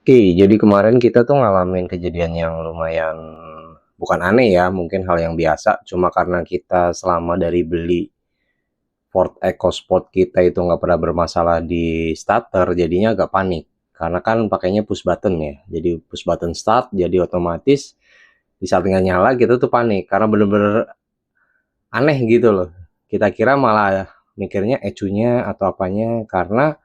Oke, jadi kemarin kita tuh ngalamin kejadian yang lumayan bukan aneh ya, mungkin hal yang biasa. Cuma karena kita selama dari beli Ford EcoSport kita itu nggak pernah bermasalah di starter, jadinya agak panik. Karena kan pakainya push button ya, jadi push button start, jadi otomatis di saat nggak nyala kita tuh panik karena bener-bener aneh gitu loh. Kita kira malah mikirnya ecunya atau apanya karena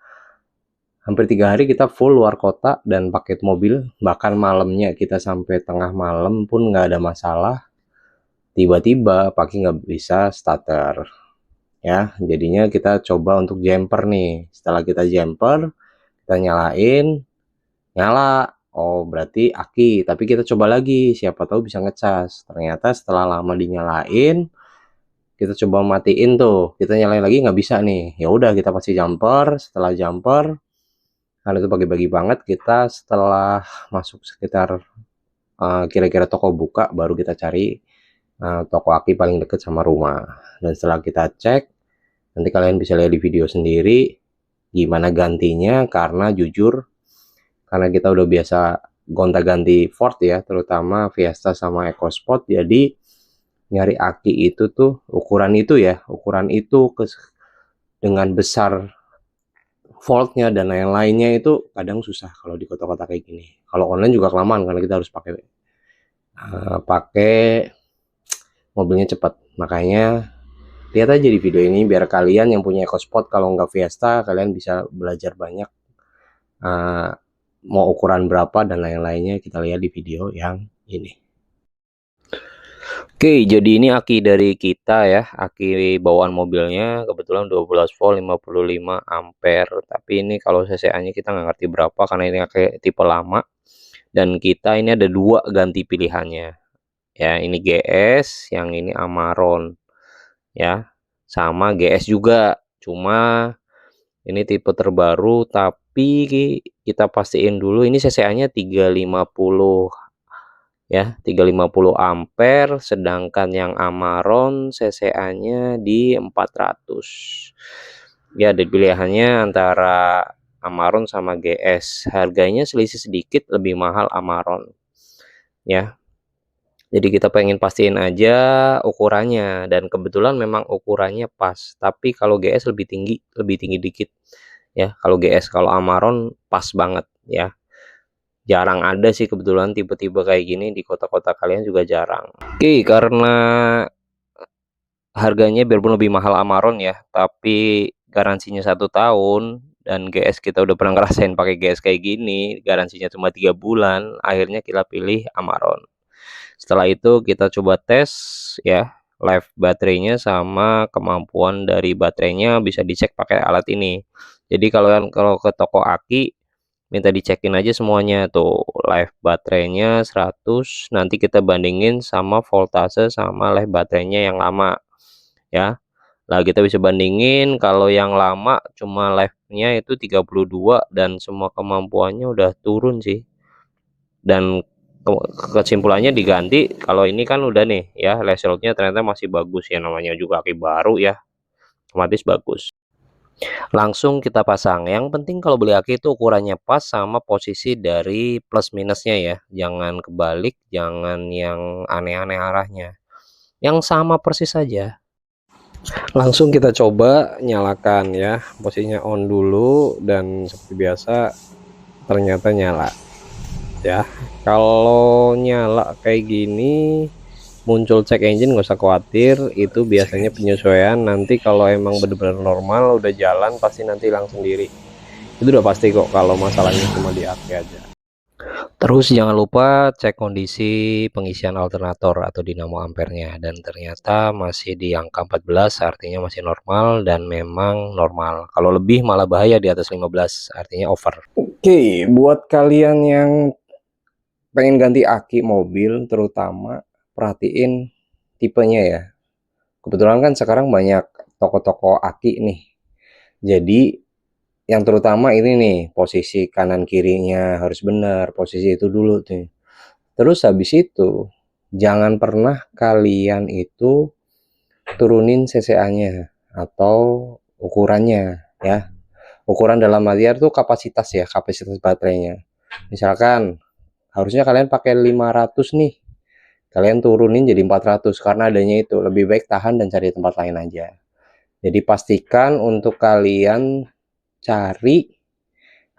hampir 3 hari kita full luar kota dan pakai mobil, bahkan malamnya kita sampai tengah malam pun nggak ada masalah. Tiba-tiba pakai nggak bisa starter, ya. Jadinya kita coba untuk jumper nih. Setelah kita jumper, kita nyalain, nyala. Oh berarti aki. Tapi kita coba lagi, siapa tahu bisa ngecas. Ternyata setelah lama dinyalain, kita coba matiin tuh. Kita nyalain lagi nggak bisa nih. Ya udah kita pasti jumper. Setelah jumper, karena itu pagi-pagi banget, kita setelah masuk sekitar kira-kira toko buka baru kita cari toko aki paling dekat sama rumah. Dan setelah kita cek, nanti kalian bisa lihat di video sendiri gimana gantinya. Karena jujur, karena kita udah biasa gonta-ganti Ford ya, terutama Fiesta sama EcoSport, jadi nyari aki itu tuh ukuran itu ya, ukuran itu dengan besar voltnya dan lain-lainnya itu kadang susah kalau di kota-kota kayak gini. Kalau online juga kelamaan karena kita harus pakai mobilnya cepat. Makanya lihat aja di video ini biar kalian yang punya EcoSport, kalau nggak Fiesta, kalian bisa belajar banyak uh, mau ukuran berapa dan lain-lainnya kita lihat di video yang ini. Oke, jadi ini aki dari kita ya, aki bawaan mobilnya kebetulan 12 volt 55 ampere. Tapi ini kalau CCA-nya kita nggak ngerti berapa karena ini kayak tipe lama. Dan kita ini ada dua ganti pilihannya. Ya, ini GS, yang ini Amarron. Ya, sama GS juga. Cuma ini tipe terbaru, tapi kita pastiin dulu ini CCA-nya 350 ya, 350 ampere, sedangkan yang Amarron CCA-nya di 400. Ya, ada pilihannya antara Amarron sama GS. Harganya selisih sedikit lebih mahal Amarron. Ya. Jadi kita pengen pastiin aja ukurannya, dan kebetulan memang ukurannya pas. Tapi kalau GS lebih tinggi dikit. Ya, kalau GS, kalau Amarron pas banget ya. Jarang ada sih kebetulan tipe-tipe kayak gini di kota-kota kalian juga jarang. Oke, karena harganya biarpun lebih mahal Amarron ya, tapi garansinya 1 tahun dan GS kita udah pernah ngerasain pakai GS kayak gini, garansinya cuma 3 bulan, akhirnya kita pilih Amarron. Setelah itu kita coba tes ya, life baterainya sama kemampuan dari baterainya bisa dicek pakai alat ini. Jadi kalau ke toko aki minta dicekin aja semuanya tuh, life baterainya 100, nanti kita bandingin sama voltase sama life baterainya yang lama ya. Nah, kita bisa bandingin kalau yang lama cuma life-nya itu 32 dan semua kemampuannya udah turun sih. Dan kesimpulannya diganti, kalau ini kan udah nih ya, result-nya ternyata masih bagus ya, namanya juga aki baru ya, otomatis bagus. Langsung kita pasang. Yang penting kalau beli aki itu ukurannya pas sama posisi dari plus minusnya ya. Jangan kebalik, jangan yang aneh-aneh arahnya. Yang sama persis saja. Langsung kita coba nyalakan ya. Posisinya on dulu dan seperti biasa ternyata nyala. Ya, kalau nyala kayak gini muncul check engine, nggak usah khawatir, itu biasanya penyesuaian. Nanti kalau emang bener-bener normal udah jalan pasti nanti hilang sendiri, itu udah pasti kok kalau masalahnya cuma di aki aja. Terus jangan lupa cek kondisi pengisian alternator atau dinamo ampernya, dan ternyata masih di angka 14, artinya masih normal dan memang normal. Kalau lebih malah bahaya, di atas 15 artinya over. Oke, buat kalian yang pengen ganti aki mobil, terutama perhatiin tipenya ya. Kebetulan kan sekarang banyak toko-toko aki nih. Jadi yang terutama ini nih, posisi kanan kirinya harus benar, posisi itu dulu tuh. Terus habis itu jangan pernah kalian itu turunin CCA-nya atau ukurannya ya. Ukuran dalam artian tuh kapasitas ya, kapasitas baterainya. Misalkan harusnya kalian pakai 500 nih, kalian turunin jadi 400 karena adanya itu. Lebih baik tahan dan cari tempat lain aja. Jadi pastikan untuk kalian cari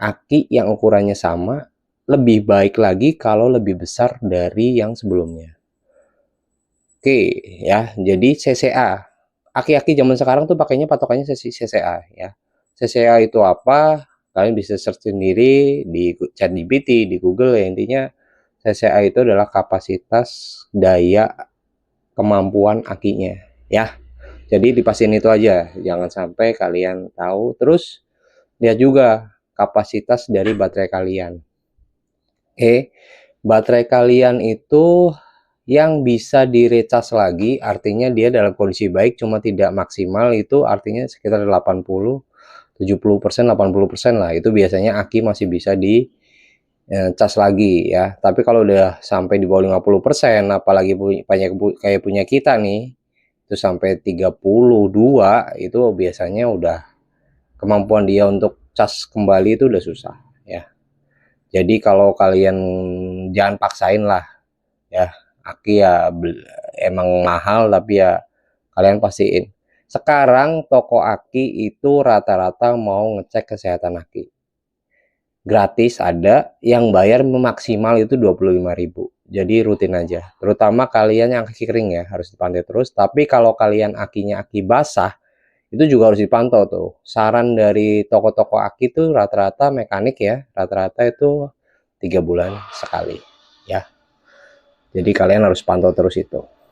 aki yang ukurannya sama, lebih baik lagi kalau lebih besar dari yang sebelumnya. Oke ya, jadi CCA. Aki-aki zaman sekarang tuh pakainya patokannya CCA ya. CCA itu apa? Kalian bisa search sendiri di ChatGPT, di Google ya. Intinya CCA itu adalah kapasitas daya kemampuan akinya ya. Jadi dipastiin itu aja, jangan sampai kalian tahu. Terus lihat juga kapasitas dari baterai kalian. Baterai kalian itu yang bisa direcharge lagi, artinya dia dalam kondisi baik cuma tidak maksimal, itu artinya sekitar 80, 70%, 80% lah. Itu biasanya aki masih bisa di cas lagi ya. Tapi kalau udah sampai di bawah 50%, apalagi kayak punya kita nih, itu sampai 32, itu biasanya udah kemampuan dia untuk cas kembali itu udah susah ya. Jadi kalau kalian jangan paksain lah ya, aki ya emang mahal, tapi ya kalian pastiin. Sekarang toko aki itu rata-rata mau ngecek kesehatan aki gratis, ada yang bayar maksimal itu 25.000. Jadi rutin aja, terutama kalian yang aki kering ya, harus dipantau terus. Tapi kalau kalian akinya aki basah, itu juga harus dipantau tuh. Saran dari toko-toko aki tuh rata-rata mekanik ya, rata-rata itu 3 bulan sekali ya. Jadi kalian harus pantau terus itu.